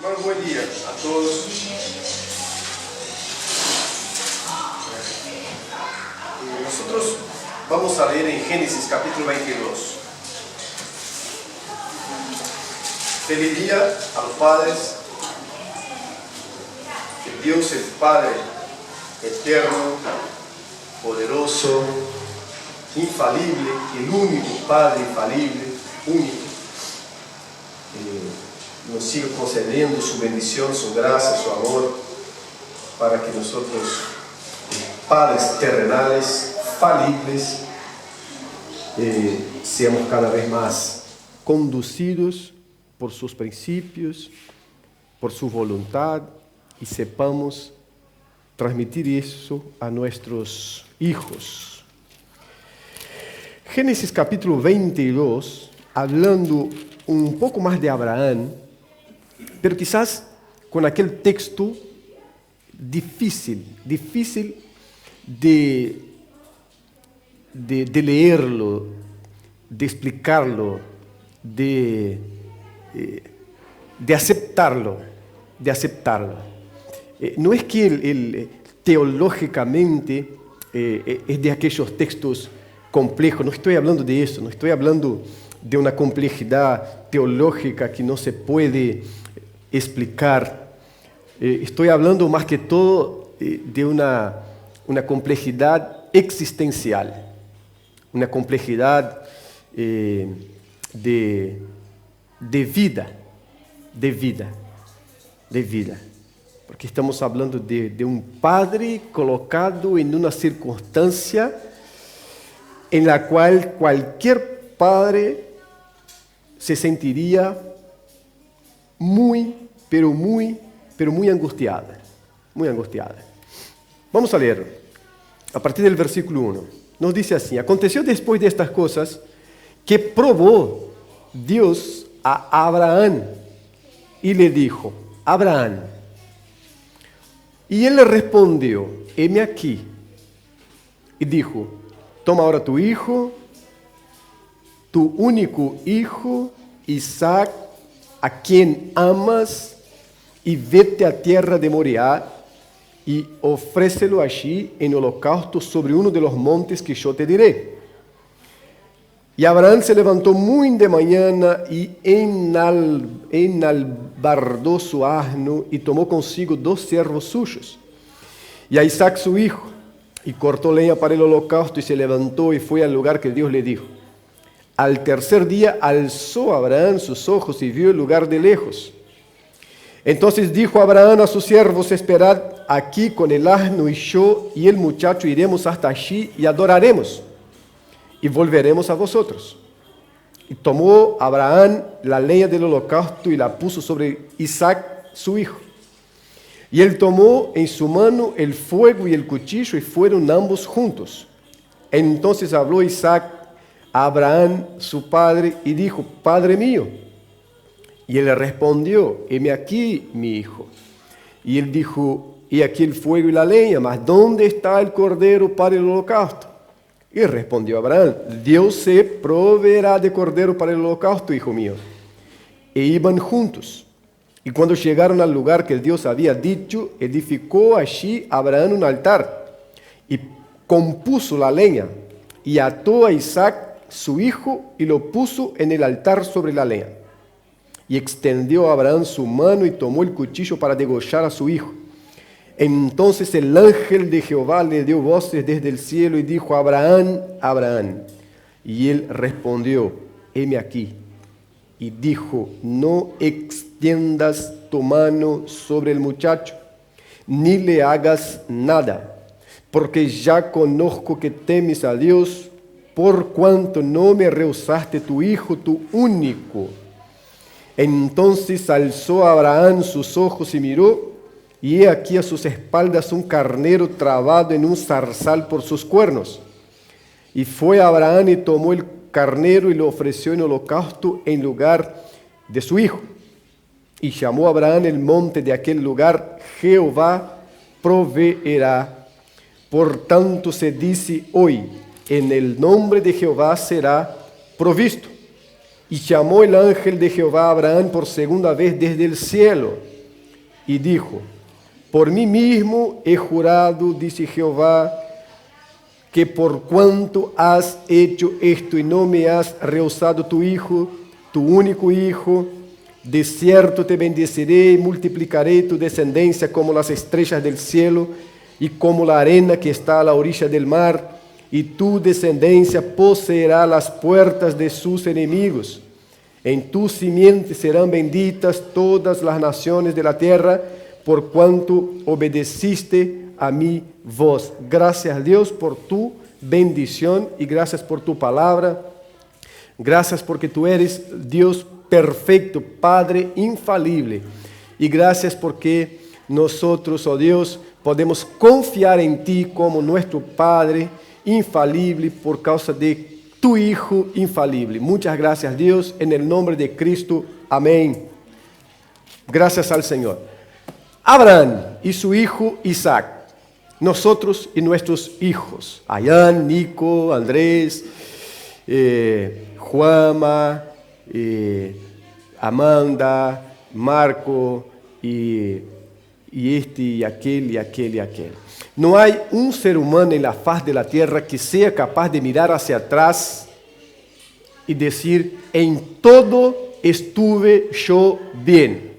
Bueno, buen día a todos. Nosotros vamos a leer en Génesis capítulo 22. Feliz día a los padres. Que Dios, el Padre eterno, poderoso, infalible, el único Padre infalible, único, nos siga concediendo su bendición, su gracia, su amor, para que nosotros, padres terrenales, falibles, seamos cada vez más conducidos por sus principios, por su voluntad, y sepamos transmitir eso a nuestros hijos. Génesis capítulo 22, hablando un poco más de Abraham, pero quizás con aquel texto difícil de leerlo, de explicarlo, de aceptarlo. No es que teológicamente es de aquellos textos complejos, no estoy hablando de eso, no estoy hablando de una complejidad teológica que no se puede explicar. Estoy hablando más que todo de una complejidad existencial, una complejidad de vida. Porque estamos hablando de un padre colocado en una circunstancia en la cual cualquier padre se sentiría muy angustiada. Vamos a leer a partir del versículo 1. Nos dice así: aconteció después de estas cosas que probó Dios a Abraham y le dijo: Abraham. Y él le respondió: heme aquí. Y dijo: toma ahora tu hijo, tu único hijo, Isaac, a quien amas, y vete a tierra de Moriah, y ofrécelo allí en holocausto sobre uno de los montes que yo te diré. Y Abraham se levantó muy de mañana y enalbardó su asno y tomó consigo 2 siervos suyos y a Isaac su hijo, y cortó leña para el holocausto y se levantó y fue al lugar que Dios le dijo. Al tercer día alzó Abraham sus ojos y vio el lugar de lejos. Entonces dijo Abraham a sus siervos: esperad aquí con el asno, y yo y el muchacho iremos hasta allí y adoraremos, y volveremos a vosotros. Y tomó Abraham la leña del holocausto y la puso sobre Isaac su hijo. Y él tomó en su mano el fuego y el cuchillo, y fueron ambos juntos. Entonces habló Isaac a Abraham su padre y dijo: Padre mío. Y él le respondió: heme aquí, mi hijo. Y él dijo: he aquí el fuego y la leña, mas ¿dónde está el cordero para el holocausto? Y respondió Abraham: Dios se proveerá de cordero para el holocausto, hijo mío. E iban juntos. Y cuando llegaron al lugar que Dios había dicho, edificó allí Abraham un altar, y compuso la leña, y ató a Isaac su hijo, y lo puso en el altar sobre la leña. Y extendió Abraham su mano y tomó el cuchillo para degollar a su hijo. Entonces el ángel de Jehová le dio voces desde el cielo y dijo: Abraham, Abraham. Y él respondió: heme aquí. Y dijo: no extiendas tu mano sobre el muchacho, ni le hagas nada, porque ya conozco que temes a Dios, por cuanto no me rehusaste tu hijo, tu único. Entonces alzó Abraham sus ojos y miró, y he aquí a sus espaldas un carnero trabado en un zarzal por sus cuernos. Y fue Abraham y tomó el carnero y lo ofreció en holocausto en lugar de su hijo. Y llamó Abraham el monte de aquel lugar: Jehová proveerá. Por tanto se dice hoy: en el nombre de Jehová será provisto. Y llamó el ángel de Jehová a Abraham por segunda vez desde el cielo y dijo, por mí mismo he jurado, dice Jehová, que por cuanto has hecho esto y no me has rehusado tu hijo, tu único hijo, de cierto te bendeciré y multiplicaré tu descendencia como las estrellas del cielo y como la arena que está a la orilla del mar, y tu descendencia poseerá las puertas de sus enemigos. En tu simiente serán benditas todas las naciones de la tierra, por cuanto obedeciste a mi voz. Gracias a Dios por tu bendición y gracias por tu palabra. Gracias porque tú eres Dios perfecto, Padre infalible. Y gracias porque nosotros, oh Dios, podemos confiar en ti como nuestro Padre infalible por causa de tu Hijo infalible. Muchas gracias, Dios, en el nombre de Cristo. Amén. Gracias al Señor. Abraham y su hijo Isaac. Nosotros y nuestros hijos. Ayán, Nico, Andrés, Juama, Amanda, Marco y este y aquel y aquel y aquel. No hay un ser humano en la faz de la tierra que sea capaz de mirar hacia atrás y decir, en todo estuve yo bien.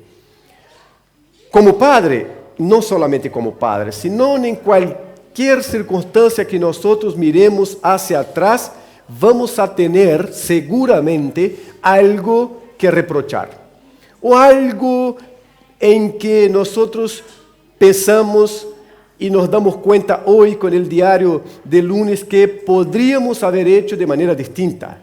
Como padre, no solamente como padre, sino en cualquier circunstancia que nosotros miremos hacia atrás, vamos a tener seguramente algo que reprochar. O algo en que nosotros pensamos y nos damos cuenta hoy con el diario de lunes que podríamos haber hecho de manera distinta.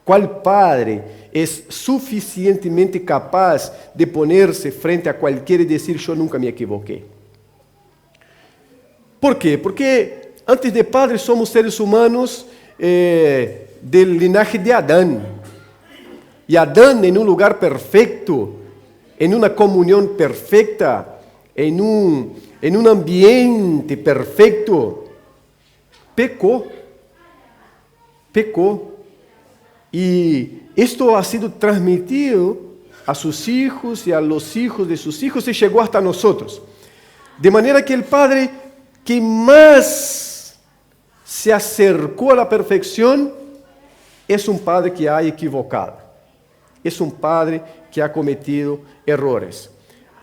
¿Cuál padre es suficientemente capaz de ponerse frente a cualquiera y decir, yo nunca me equivoqué? ¿Por qué? Porque antes de padres somos seres humanos del linaje de Adán. Y Adán en un lugar perfecto, en una comunión perfecta, en un ambiente perfecto, pecó. Y esto ha sido transmitido a sus hijos y a los hijos de sus hijos y llegó hasta nosotros. De manera que el padre que más se acercó a la perfección es un padre que ha equivocado. Es un padre que ha cometido errores.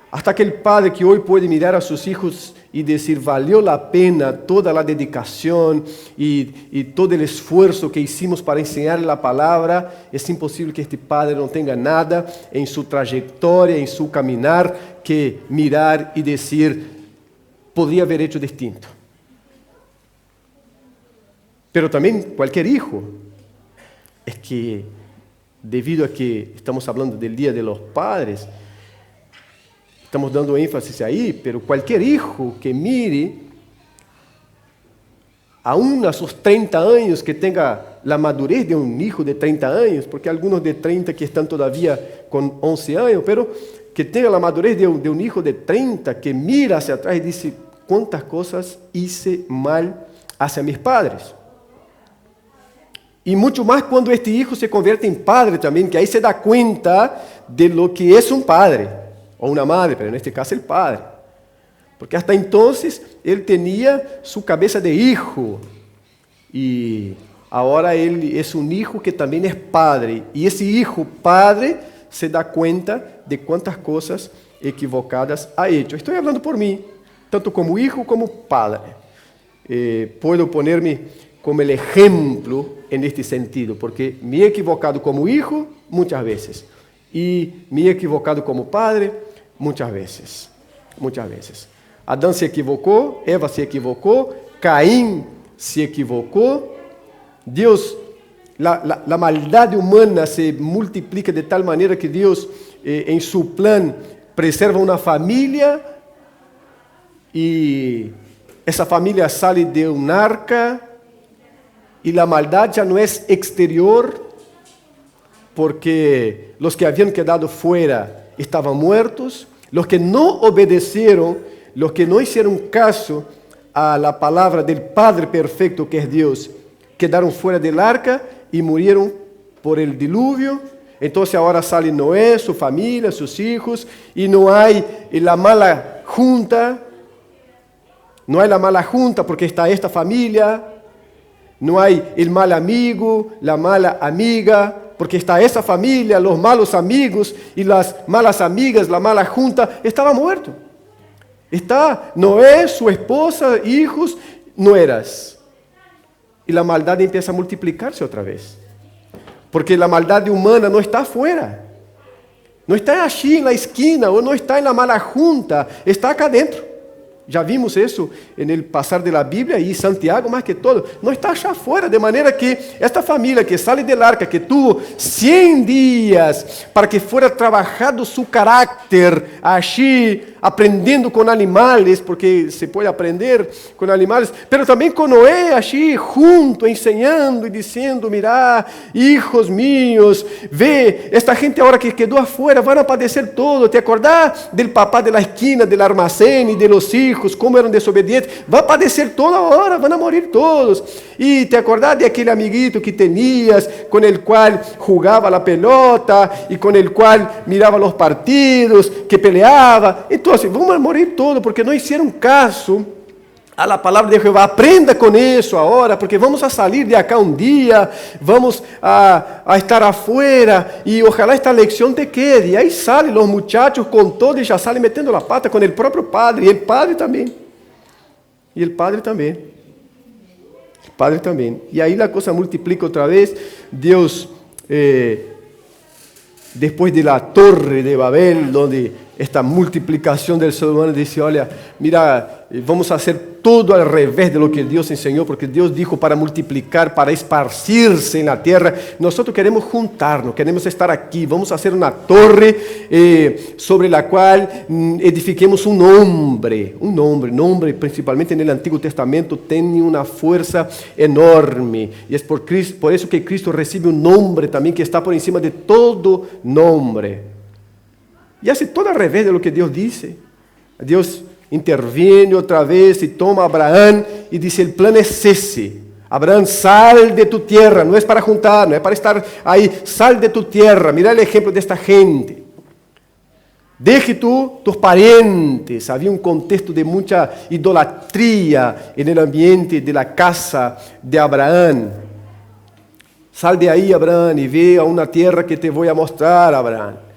Hasta aquel padre que hoy puede mirar a sus hijos y decir, valió la pena toda la dedicación y todo el esfuerzo que hicimos para enseñar la palabra, es imposible que este padre no tenga nada en su trayectoria, en su caminar, que mirar y decir, podría haber hecho distinto. Pero también cualquier hijo, es que debido a que estamos hablando del Día de los Padres, estamos dando énfasis ahí, pero cualquier hijo que mire, aún a sus 30 años, que tenga la madurez de un hijo de 30 años, porque algunos de 30 que están todavía con 11 años, pero que tenga la madurez de un hijo de 30, que mira hacia atrás y dice, ¿cuántas cosas hice mal hacia mis padres? Y mucho más cuando este hijo se convierte en padre también, que ahí se da cuenta de lo que es un padre, o una madre, pero en este caso el padre. Porque hasta entonces él tenía su cabeza de hijo, y ahora él es un hijo que también es padre, y ese hijo padre se da cuenta de cuántas cosas equivocadas ha hecho. Estoy hablando por mí, tanto como hijo como padre. Puedo ponerme como el ejemplo en este sentido, porque me he equivocado como hijo muchas veces y me he equivocado como padre muchas veces. Adán se equivocó, Eva se equivocó, Caín se equivocó. Dios, la maldad humana se multiplica de tal manera que Dios en su plan preserva una familia y esa familia sale de un arca. Y la maldad ya no es exterior, porque los que habían quedado fuera estaban muertos. Los que no obedecieron, los que no hicieron caso a la palabra del Padre perfecto que es Dios, quedaron fuera del arca y murieron por el diluvio. Entonces ahora sale Noé, su familia, sus hijos, y no hay la mala junta. No hay la mala junta porque está esta familia. No hay el mal amigo, la mala amiga, porque está esa familia, los malos amigos y las malas amigas, la mala junta. Estaba muerto. Está Noé, su esposa, hijos, nueras. Y la maldad empieza a multiplicarse otra vez. Porque la maldad humana no está afuera. No está allí en la esquina o no está en la mala junta. Está acá adentro. Já vimos isso no passar da Bíblia e Santiago, mais que todo, não está já fora, de maneira que esta família que sale del arca, que tuvo 100 dias para que fuera trabajado su carácter, allí aprendendo com animales, porque se pode aprender com animales, pero também com Noé, allí junto, enseñando e dizendo, mirá, hijos míos, ve, esta gente agora que quedou afuera, van a padecer todo, te acordás del papá de la esquina, del almacén e de los hijos, como eram desobedientes, vai padecer toda hora, vão morir todos. E te acordás de aquele amiguito que tenias, com el qual jugava a pelota, e com el qual mirava os partidos, que peleava. Então, vamos morir todos, porque não hicieron caso a la palavra de Jehová. Aprenda com isso agora, porque vamos a salir de acá um dia, vamos a estar afuera, e ojalá esta lección te quede. E aí salen os muchachos com todo, e já salen metendo a pata com o próprio padre, e o padre também. E o padre também. O padre também. E aí a coisa multiplica outra vez. Deus, depois de la torre de Babel, onde esta multiplicação do ser humano, disse, olha, mira, vamos fazer todo al revés de lo que Deus ensinou, porque Deus dijo para multiplicar, para esparcirse na terra. Nós queremos juntarnos, queremos estar aqui, vamos fazer uma torre sobre a qual edifiquemos um nombre, principalmente no Antigo Testamento, tem uma força enorme, e é por isso que Cristo recebe um nome também que está por encima de todo nome. E hace todo al revés de lo que Deus disse. Deus interviene outra vez e toma a Abraão e diz, el plano es ese. Abraão, sal de tu tierra, não é para juntar, não é para estar aí, sal de tu tierra. Mira o exemplo desta gente. Deje tus parientes. Havia um contexto de muita idolatria no ambiente de la casa de Abraão. Sal de aí, Abraão, e ve a uma tierra que te vou a mostrar, Abraão.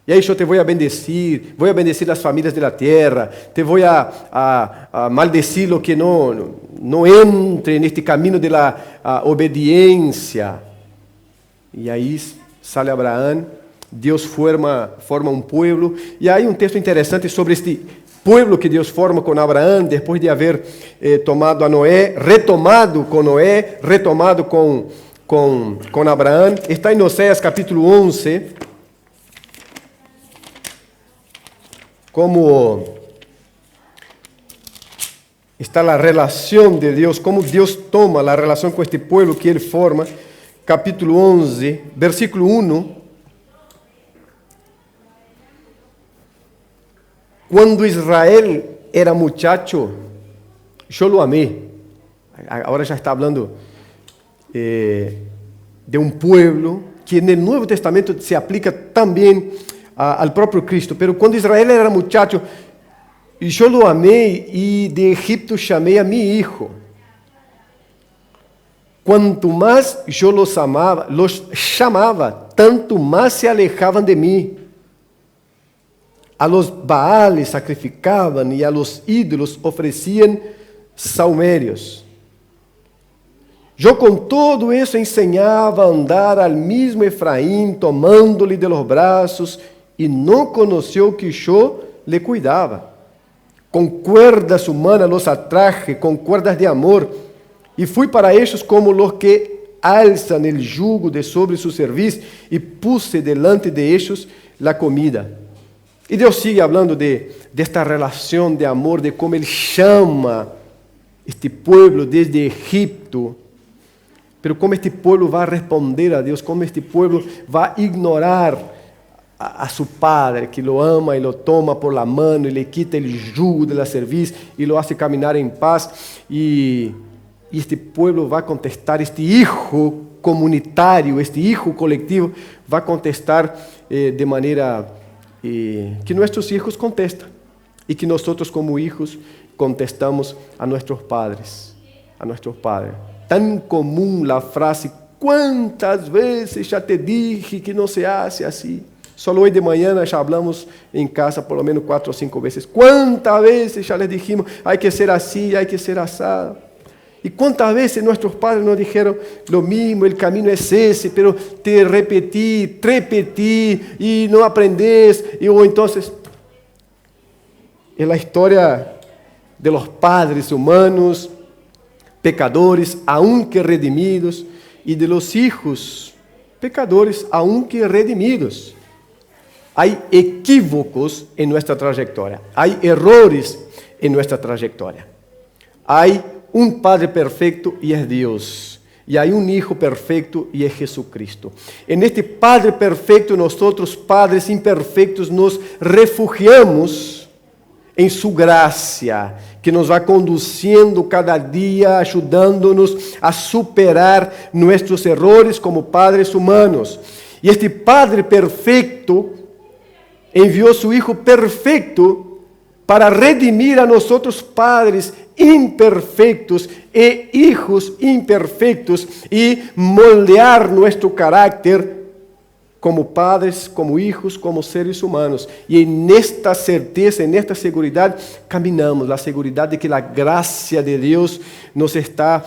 E aí eu te vou bendecir as famílias da terra, te vou a maldecir o que não entre neste caminho da obediência. E aí sale Abraão, Deus forma um povo, e aí um texto interessante sobre este povo que Deus forma com Abraão, depois de haver tomado a Noé, retomado com Noé, retomado com Abraão, está em Oséias capítulo 11, como está a relação de Deus, como Deus toma a relação com este povo que Ele forma. Capítulo 11, versículo 1. Quando Israel era muchacho, eu lo amé. Agora já está falando de um povo que no Novo Testamento se aplica também al próprio Cristo. Pero quando Israel era muchacho, eu lo amei e de Egipto chamei a mi hijo. Quanto mais eu los chamava, tanto mais se alejavam de mim. A los Baales sacrificavam e a los ídolos ofereciam salmérios. Eu com todo isso ensinava a andar al mismo Efraim, tomando-lhe de los braços, e não conheceu que eu lhe cuidava. Com cuerdas humanas los atraje, com cuerdas de amor, e fui para ellos como los que alzan el jugo de sobre su cerviz, e puse delante de ellos la comida. E Deus sigue falando desta relação de amor, de como Ele chama este povo desde Egipto, pero como este povo vai responder a Deus, como este povo vai ignorar a su padre, que lo ama y lo toma por la mano y le quita el yugo de la cerviz y lo hace caminar en paz. Y este pueblo va a contestar, este hijo comunitario, este hijo colectivo, va a contestar de manera que nuestros hijos contestan y que nosotros como hijos contestamos a nuestros padres. Tan común la frase, ¿cuántas veces ya te dije que no se hace así? Solo hoy de mañana ya hablamos en casa por lo menos 4 o 5 veces. ¿Cuántas veces ya les dijimos, hay que ser así, hay que ser asado? ¿Y cuántas veces nuestros padres nos dijeron lo mismo, el camino es ese, pero te repetí y no aprendes? O entonces, en la historia de los padres humanos, pecadores, aunque redimidos, y de los hijos, pecadores, aunque redimidos. Hay equívocos en nuestra trayectoria, hay errores en nuestra trayectoria. Hay un Padre perfecto y es Dios, y hay un Hijo perfecto y es Jesucristo. En este Padre perfecto, nosotros, padres imperfectos, nos refugiamos en su gracia, que nos va conduciendo cada día, ayudándonos a superar nuestros errores como padres humanos. Y este Padre perfecto envió a su Hijo perfecto para redimir a nosotros padres imperfectos e hijos imperfectos y moldear nuestro carácter como padres, como hijos, como seres humanos. Y en esta certeza, en esta seguridad, caminamos, la seguridad de que la gracia de Dios nos está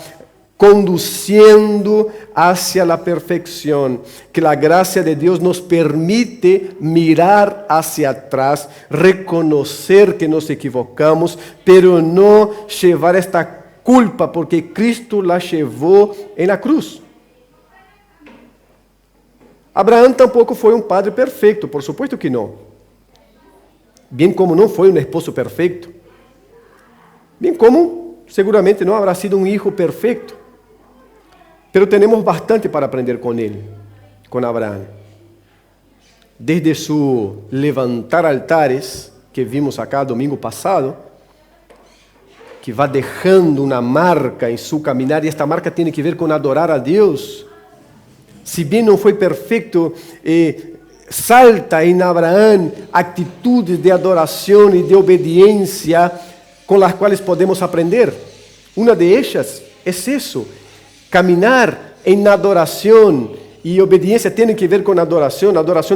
conduciendo hacia la perfección, que la gracia de Dios nos permite mirar hacia atrás, reconocer que nos equivocamos, pero no llevar esta culpa porque Cristo la llevó en la cruz. Abraão tampoco foi padre perfeito, por supuesto que não. Bem como não foi esposo perfeito. Bem como seguramente não habrá sido hijo perfeito. Pero tenemos bastante para aprender con él, con Abraham. Desde su levantar altares, que vimos acá domingo pasado, que va dejando una marca en su caminar, y esta marca tiene que ver con adorar a Dios. Si bien no fue perfecto, salta en Abraham actitudes de adoración y de obediencia con las cuales podemos aprender. Una de ellas es eso. Caminar en adoración y obediencia tiene que ver con adoración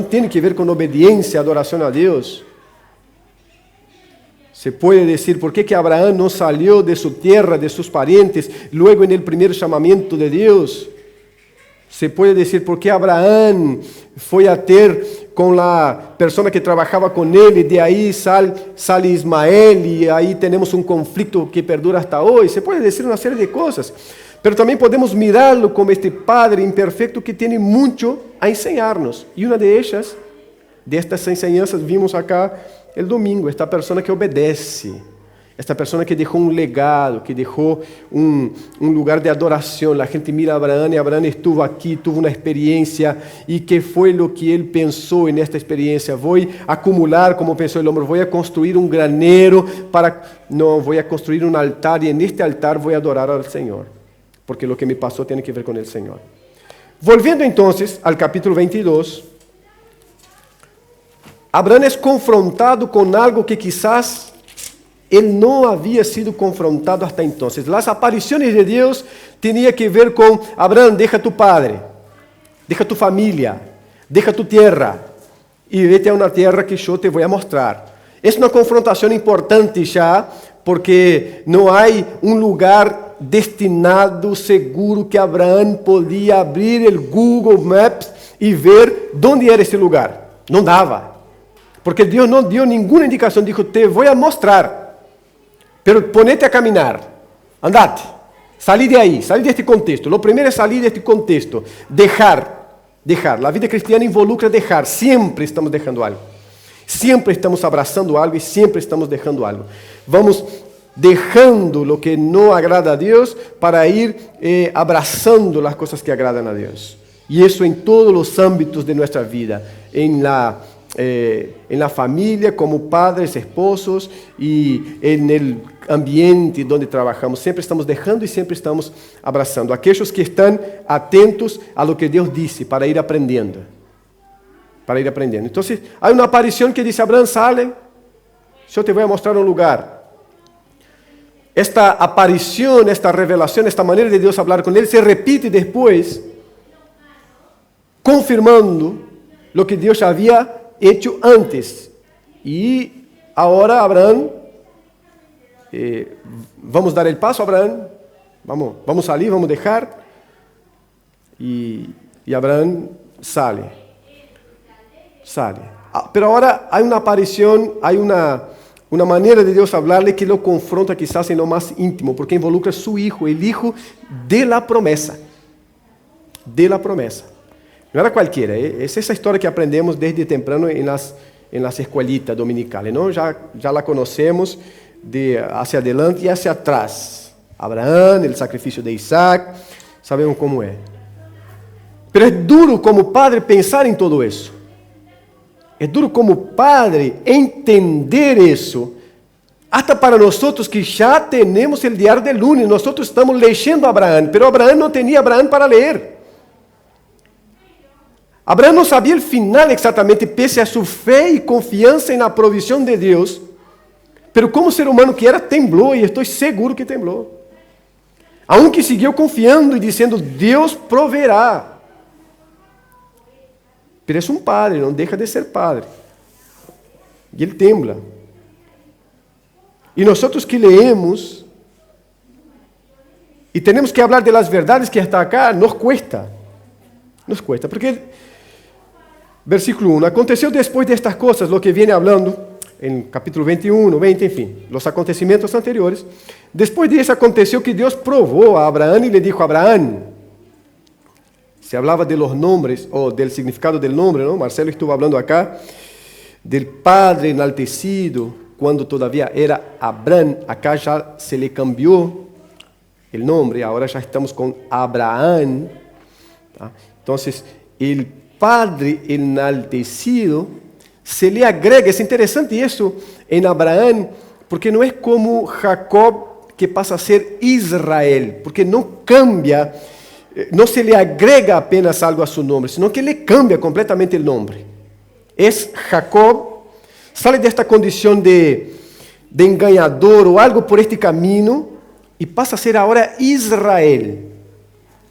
tiene que ver con obediencia, adoración a Dios. Se puede decir, ¿por qué que Abraham no salió de su tierra, de sus parientes, luego en el primer llamamiento de Dios? Se puede decir, ¿por qué Abraham fue a ter con la persona que trabajaba con él y de ahí sale Ismael y ahí tenemos un conflicto que perdura hasta hoy? Se puede decir una serie de cosas. Pero también podemos mirarlo como este Padre imperfecto que tiene mucho a enseñarnos. Y una de ellas, de estas enseñanzas, vimos acá el domingo, esta persona que obedece, esta persona que dejó un legado, que dejó un lugar de adoración. La gente mira a Abraham y Abraham estuvo aquí, tuvo una experiencia. ¿Y qué fue lo que él pensó en esta experiencia? Voy a acumular, como pensó el hombre, voy a construir un granero No, voy a construir un altar y en este altar voy a adorar al Señor. Porque lo que me pasó tiene que ver con el Señor. Volviendo entonces al capítulo 22, Abraham es confrontado con algo que quizás él no había sido confrontado hasta entonces. Las apariciones de Dios tenían que ver con Abraham, deja tu padre, deja tu familia, deja tu tierra y vete a una tierra que yo te voy a mostrar. Es una confrontación importante ya porque no hay un lugar destinado, seguro, que Abraham podía abrir el Google Maps y ver dónde era ese lugar. No daba. Porque Dios no dio ninguna indicación. Dijo, te voy a mostrar. Pero ponete a caminar. Andate. Salí de ahí. Salí de este contexto. Lo primero es salir de este contexto. Dejar. La vida cristiana involucra dejar. Siempre estamos dejando algo. Siempre estamos abrazando algo y siempre estamos dejando algo. Vamos dejando lo que no agrada a Dios para ir abrazando las cosas que agradan a Dios. Y eso en todos los ámbitos de nuestra vida, en la en la familia, como padres, esposos y en el ambiente donde trabajamos. Siempre estamos dejando y siempre estamos abrazando. Aquellos que están atentos a lo que Dios dice para ir aprendiendo. Para ir aprendiendo. Entonces, hay una aparición que dice, Abraham, sale, yo te voy a mostrar un lugar. Esta aparición, esta revelación, esta manera de Dios hablar con él se repite después, confirmando lo que Dios ya había hecho antes. Y ahora Abraham, vamos a dar el paso a Abraham, vamos a salir, vamos a dejar, y Abraham sale. Pero ahora hay una aparición, hay una manera de Dios hablarle que lo confronta quizás en lo más íntimo, porque involucra a su hijo, el hijo de la promesa. De la promesa. No era cualquiera, es esa historia que aprendemos desde temprano en las escuelitas dominicales, ¿no? Ya la conocemos de hacia adelante y hacia atrás. Abraham, el sacrificio de Isaac, sabemos cómo es. Pero es duro como padre pensar en todo eso. Es duro como padre entender eso, hasta para nosotros que ya tenemos el diario del lunes. Nosotros estamos leyendo a Abraham, pero Abraham no tenía Abraham para leer. Abraham no sabía el final exactamente, pese a su fe y confianza en la provisión de Dios, pero como ser humano que era, tembló, y estoy seguro que tembló. Aunque siguió confiando y diciendo, Dios proveerá. Pero es un padre, no deja de ser padre. Y él tembla. Y nosotros que leemos y tenemos que hablar de las verdades que está acá, nos cuesta. Nos cuesta, porque versículo 1, aconteció después de estas cosas, lo que viene hablando en capítulo 21, 20, en fin, los acontecimientos anteriores. Después de eso aconteció que Dios probó a Abraham y le dijo a Abraham, se hablaba de los nombres, o del significado del nombre, ¿no? Marcelo estuvo hablando acá, del Padre enaltecido, cuando todavía era Abraham. Acá ya se le cambió el nombre, ahora ya estamos con Abraham. ¿Tá? Entonces, el Padre enaltecido se le agrega, es interesante eso en Abraham, porque no es como Jacob que pasa a ser Israel, porque no cambia, no se le agrega apenas algo a su nombre, sino que le cambia completamente el nombre. Es Jacob, sale de esta condición de engañador o algo por este camino y pasa a ser ahora Israel.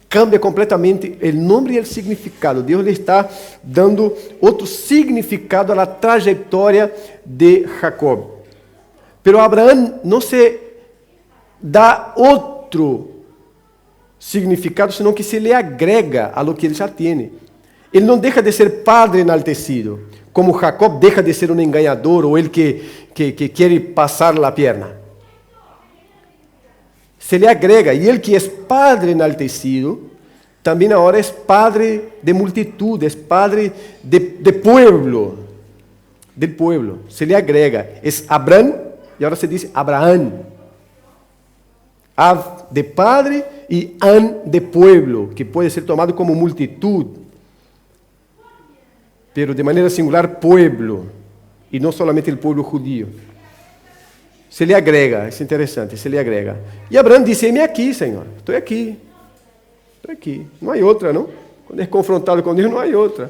Cambia completamente el nombre y el significado. Dios le está dando otro significado a la trayectoria de Jacob. Pero Abraham no se da otro significado, sino que se le agrega a lo que ele já tem. Ele não deixa de ser padre enaltecido, como Jacob deja de ser um engañador ou ele que quer passar a perna. Se le agrega, e ele que é padre enaltecido, também agora é padre de multitud, é padre de pueblo, del pueblo. Se le agrega, é Abraham, e agora se diz Abraham. Av de padre e an de pueblo, que pode ser tomado como multitud, pero de maneira singular pueblo, e não solamente o pueblo judío. Se lhe agrega, é interessante, se lhe agrega. E Abraão disse, eis-me aqui, Senhor, estou aqui, não há outra, não? Quando é confrontado com Deus, não há outra.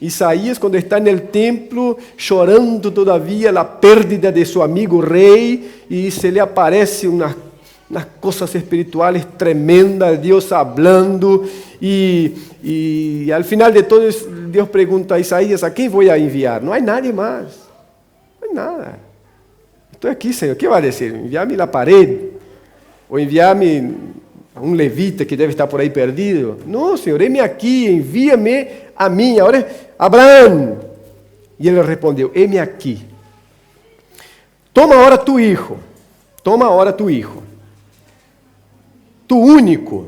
Isaías, quando está no templo, chorando todavia a pérdida de seu amigo rei, e se lhe aparece umas cosas espirituales tremendas, Dios hablando, y al final de todo Dios pregunta a Isaías, ¿a quién voy a enviar? No hay nadie más, no hay nada. Estoy aquí, Señor, ¿qué va a decir? ¿Enviarme la pared? ¿O enviarme a un levita que debe estar por ahí perdido? No, Señor, heme aquí, envíame a mí. Ahora, Abraham. Y él le respondió, heme aquí. Toma ahora tu hijo, tu único,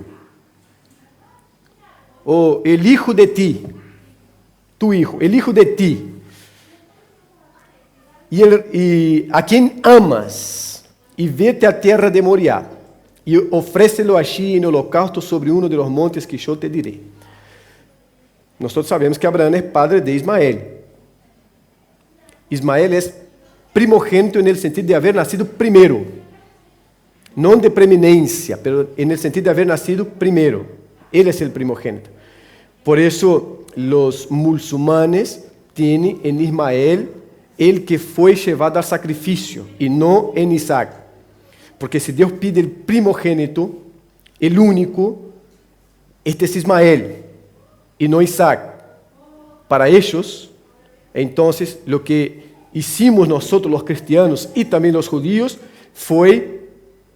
o el hijo de ti, tu hijo, el hijo de ti, y a quien amas, y vete a tierra de Moriah, y ofrécelo allí en holocausto sobre uno de los montes que yo te diré. Nosotros sabemos que Abraham es padre de Ismael. Ismael es primogénito en el sentido de haber nacido primero. No de preeminencia, pero en el sentido de haber nacido primero. Él es el primogénito. Por eso los musulmanes tienen en Ismael el que fue llevado al sacrificio y no en Isaac. Porque si Dios pide el primogénito, el único, este es Ismael y no Isaac. Para ellos, entonces, lo que hicimos nosotros los cristianos y también los judíos fue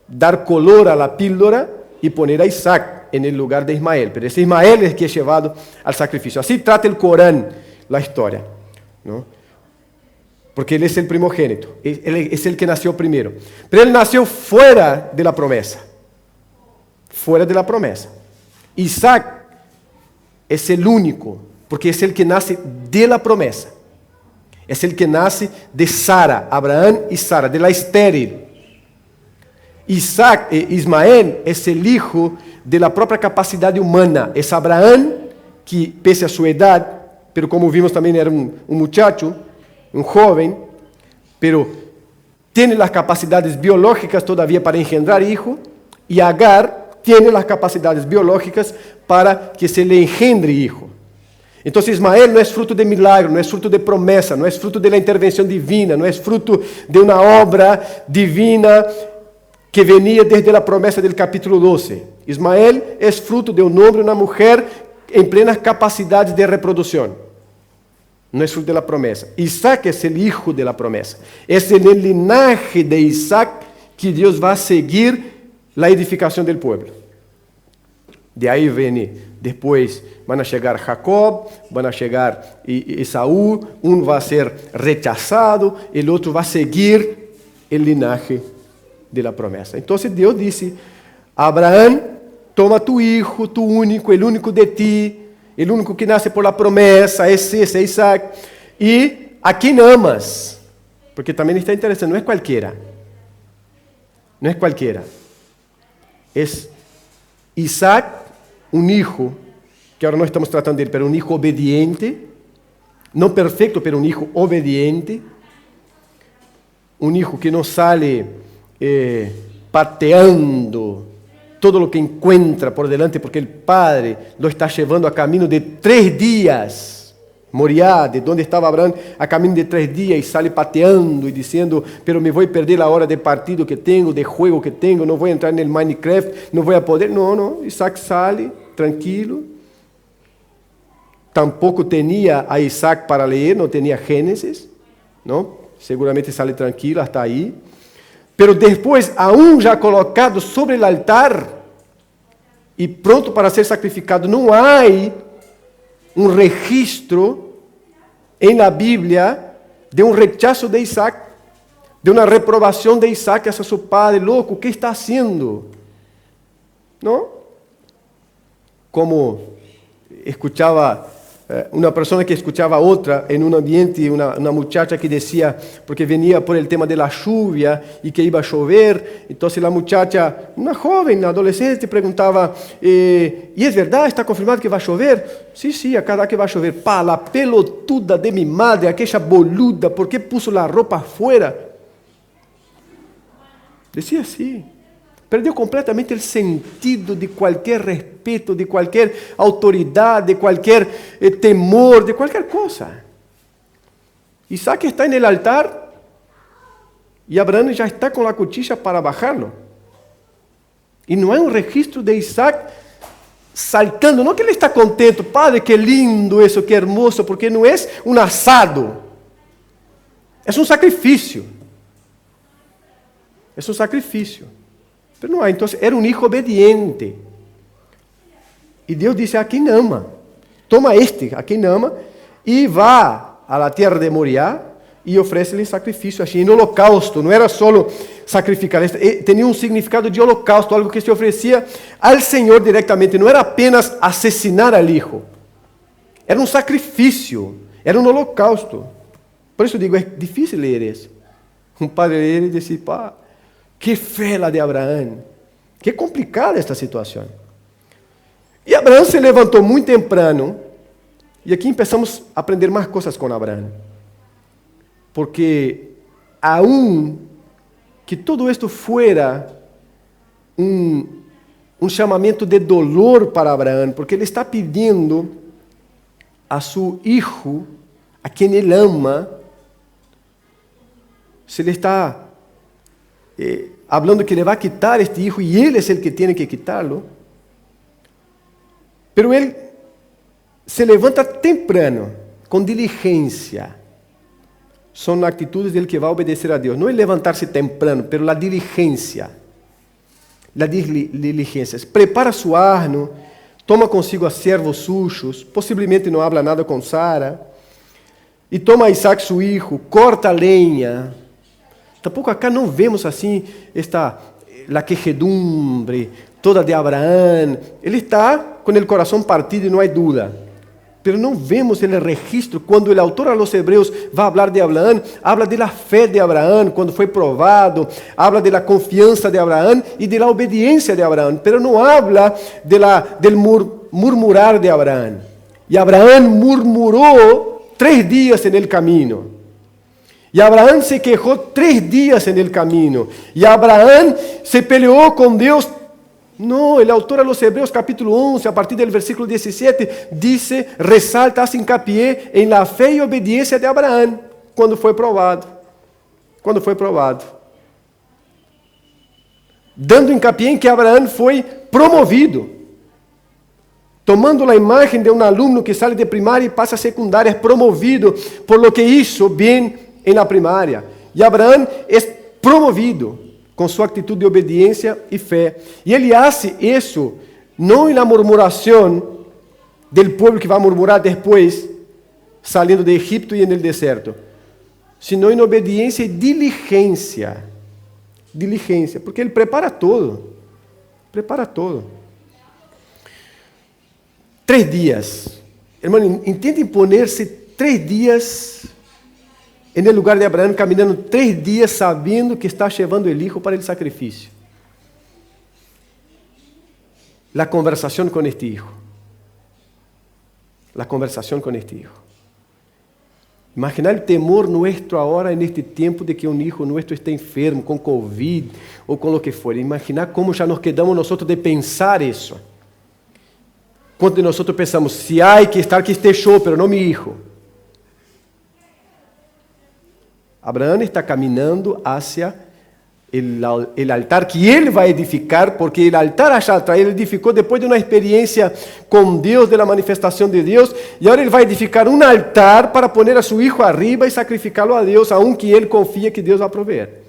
dar color a la píldora y poner a Isaac en el lugar de Ismael. Pero ese Ismael es el que es llevado al sacrificio. Así trata el Corán la historia, ¿no? Porque él es el primogénito, él es el que nació primero. Pero él nació fuera de la promesa. Fuera de la promesa. Isaac es el único, porque es el que nace de la promesa. Es el que nace de Sara, Abraham y Sara, de la estéril. Ismael es el hijo de la propia capacidad humana. Es Abraham, que pese a su edad, pero como vimos también era un muchacho, un joven, pero tiene las capacidades biológicas todavía para engendrar hijo, y Agar tiene las capacidades biológicas para que se le engendre hijo. Entonces Ismael no es fruto de milagro, no es fruto de promesa, no es fruto de la intervención divina, no es fruto de una obra divina que venía desde la promesa del capítulo 12. Ismael es fruto de un hombre y una mujer en plenas capacidades de reproducción. No es fruto de la promesa. Isaac es el hijo de la promesa. Es en el linaje de Isaac que Dios va a seguir la edificación del pueblo. De ahí viene, después van a llegar Jacob, van a llegar Esaú, uno va a ser rechazado, el otro va a seguir el linaje de la promesa. Entonces Dios dice, Abraham, toma tu hijo, tu único, el único de ti, el único que nace por la promesa, ese es Isaac, y a quien amas, porque también está interesante, no es cualquiera, no es cualquiera, es Isaac, un hijo, que ahora no estamos tratando de él, pero un hijo obediente, no perfecto, pero un hijo obediente, un hijo que no sale pateando todo lo que encuentra por delante, porque el padre lo está llevando a camino de 3 días. Moriá, de donde estaba Abraham, a camino de 3 días, y sale pateando y diciendo, pero me voy a perder la hora de partido que tengo, de juego que tengo, no voy a entrar en el Minecraft, no voy a poder. No, Isaac sale tranquilo. Tampoco tenía a Isaac para leer, no tenía Génesis, ¿no? Seguramente sale tranquilo hasta ahí. Pero después, aún ya colocado sobre el altar y pronto para ser sacrificado, no hay un registro en la Biblia de un rechazo de Isaac, de una reprobación de Isaac hacia su padre. Loco, ¿qué está haciendo? ¿No? Como escuchaba una persona que escuchaba a otra en un ambiente, una muchacha que decía, porque venía por el tema de la lluvia y que iba a llover, entonces la muchacha, una joven, adolescente, preguntaba, ¿y es verdad? ¿Está confirmado que va a llover? Sí, acá que va a llover. La pelotuda de mi madre, aquella boluda, ¿por qué puso la ropa afuera? Decía así. Perdió completamente el sentido de cualquier respeto, de cualquier autoridad, de cualquier temor, de cualquier cosa. Isaac está en el altar y Abraham ya está con la cuchilla para bajarlo. Y no hay un registro de Isaac saltando, no que ele está contento, padre, qué lindo eso, qué hermoso, porque no es un asado, es un sacrificio. Es un sacrificio. Pero no hay, entonces era un hijo obediente. Y Dios dice, a quien ama, toma a quien ama, y va a la tierra de Moriá y ofrece-lhe sacrificio allí en holocausto. No era solo sacrificar, tenía un significado de holocausto, algo que se ofrecía al Señor directamente. No era apenas asesinar al hijo, era un sacrificio, era un holocausto. Por eso digo, es difícil leer eso. Un padre leer y decir, qué fe la de Abraham, qué complicada esta situación. Y Abraham se levantó muy temprano, y aquí empezamos a aprender más cosas con Abraham. porque aún que todo esto fuera um chamamento de dolor para Abraão, porque ele está pedindo a seu filho, a quem ele ama, se ele está hablando que ele vai quitar este hijo e ele é o que tem que quitarlo, pero ele se levanta temprano, com diligência. São atitudes dele que vai obedecer a Deus. Não é levantar-se temprano, pero a diligência. A diligência. Prepara su asno, toma consigo a servos suyos, possivelmente não habla nada com Sara, e toma a Isaac, su hijo, corta a lenha. Tampouco acá não vemos assim la quejedumbre toda de Abraão. Ele está com o coração partido e não há dúvida. Pero não vemos o registro, quando o autor a los Hebreus vai falar de Abraão, habla de la fé de Abraão, quando foi provado, habla de la confiança de Abraão e de la obediência de Abraão, pero não habla del murmurar de Abraão. E Abraão murmurou 3 dias en el camino. E Abraão se quejou 3 dias en el camino. E Abraão se peleou com Deus. No, el autor a los Hebreos capítulo 11, a partir del versículo 17, dice, resalta, hace hincapié en la fe y obediencia de Abraão, quando foi provado. Quando foi provado. Dando hincapié em que Abraão foi promovido. Tomando a imagem de um aluno que sai de primária e passa a secundária, é promovido por lo que hizo bem en la primária. E Abraão é promovido com sua atitude de obediência e fé. E ele hace isso não na murmuração del povo que vai murmurar depois, saindo de Egipto e no deserto, sino em obediência e diligência. Diligência, porque ele prepara todo. Prepara todo. 3 dias. Hermano, intentem poner-se 3 dias en el lugar de Abraão, caminhando 3 dias, sabendo que está levando o hijo para o sacrifício. La conversação com este hijo. La conversação com este hijo. Imaginar o temor nuestro agora, en este tempo, de que um hijo nuestro esté enfermo, com Covid, ou com lo que for. Imaginar como já nos quedamos nosotros de pensar isso. Quando nós pensamos, se há que estar, que esteja, pero não mi hijo. Abraão está caminhando hacia o altar que ele vai edificar, porque o altar allá ele edificou depois de uma experiência com Deus, de la manifestação de Deus, e agora ele vai edificar um altar para poner a seu filho arriba e sacrificá-lo a Deus, aunque ele confia que Deus vai prover.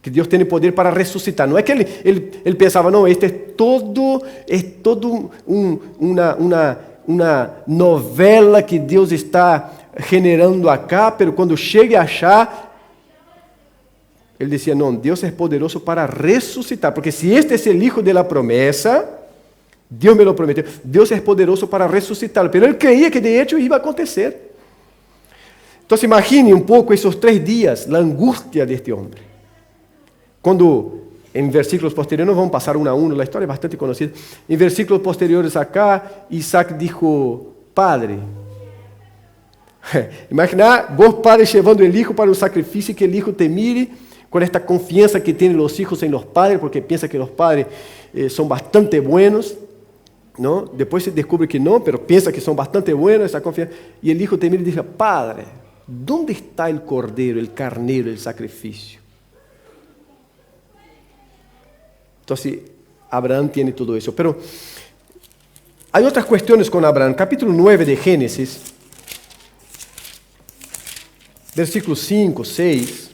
Que Deus tem poder para ressuscitar. Não é que ele pensava, não, este é todo uma novela que Deus está generando acá, pero quando chegue a achar, ele dizia, não, Deus é poderoso para ressuscitar, porque se este é o hijo de la promessa, Deus me lo prometeu, Deus é poderoso para ressuscitar, pero ele creia que de hecho ia acontecer. Então, imagine um pouco esses 3 dias, a angústia deste homem. Quando, em versículos posteriores, não vamos passar um a um, a história é bastante conhecida, em versículos posteriores acá, Isaac dijo, Padre, imaginar vos padres llevando el hijo para o sacrifício e que el hijo te mire com esta confiança que tienen los hijos en los padres, porque piensa que los padres son bastante buenos, ¿no? Después se descubre que no, pero piensa que son bastante buenos, esa confianza, y el hijo te mira y dice, Padre, ¿dónde está el cordero, el carnero, el sacrificio? Entonces, Abraão tiene todo eso. Pero hay otras cuestiones con Abraão. Capítulo 9 de Génesis, versículos 5, 6.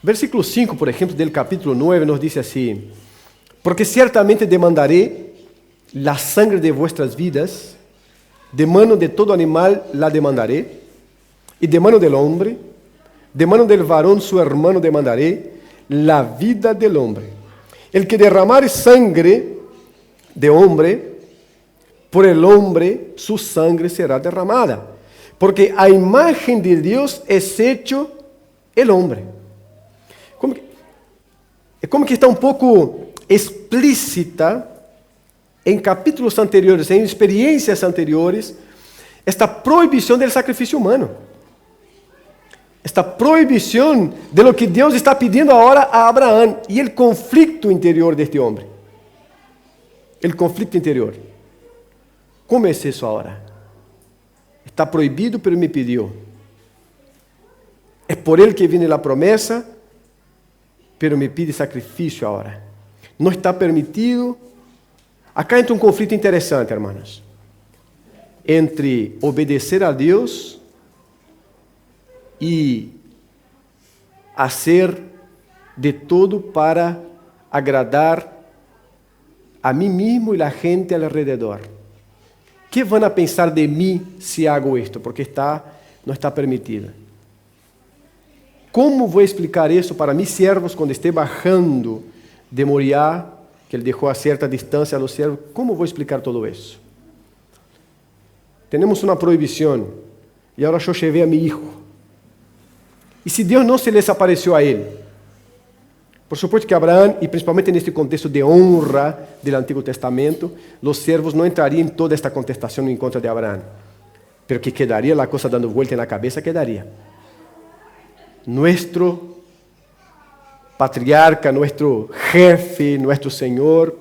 Versículo 5, por ejemplo, del capítulo 9 nos dice así, porque ciertamente demandaré la sangre de vuestras vidas, de mano de todo animal la demandaré, y de mano del hombre, de mano del varón su hermano demandaré, la vida del hombre. El que derramare sangre de hombre, por el hombre su sangre será derramada, porque a imagen de Dios es hecho el hombre. Como que está um pouco explícita en capítulos anteriores, en experiencias anteriores, esta prohibición del sacrificio humano. Esta prohibición de lo que Dios está pidiendo ahora a Abraham y el conflicto interior de este hombre. El conflicto interior. ¿Cómo es eso ahora? Está prohibido, pero me pidió. Es por él que viene la promesa, pero me pide sacrificio ahora. No está permitido. Acá entra un conflicto interesante, hermanos. Entre obedecer a Dios y hacer de todo para agradar a mí mismo y la gente alrededor. ¿Qué van a pensar de mí si hago esto? Porque no está permitido. ¿Cómo voy a explicar eso para mis siervos cuando esté bajando de Moriah, que él dejó a cierta distancia a los siervos? ¿Cómo voy a explicar todo eso? Tenemos una prohibición y ahora yo llevé a mi hijo. ¿Y si Dios no se les apareció a él? Por supuesto que Abraham, y principalmente en este contexto de honra del Antiguo Testamento, los siervos no entrarían en toda esta contestación en contra de Abraham. Pero que quedaría la cosa dando vuelta en la cabeza, quedaría. Nuestro patriarca, nuestro jefe, nuestro Señor,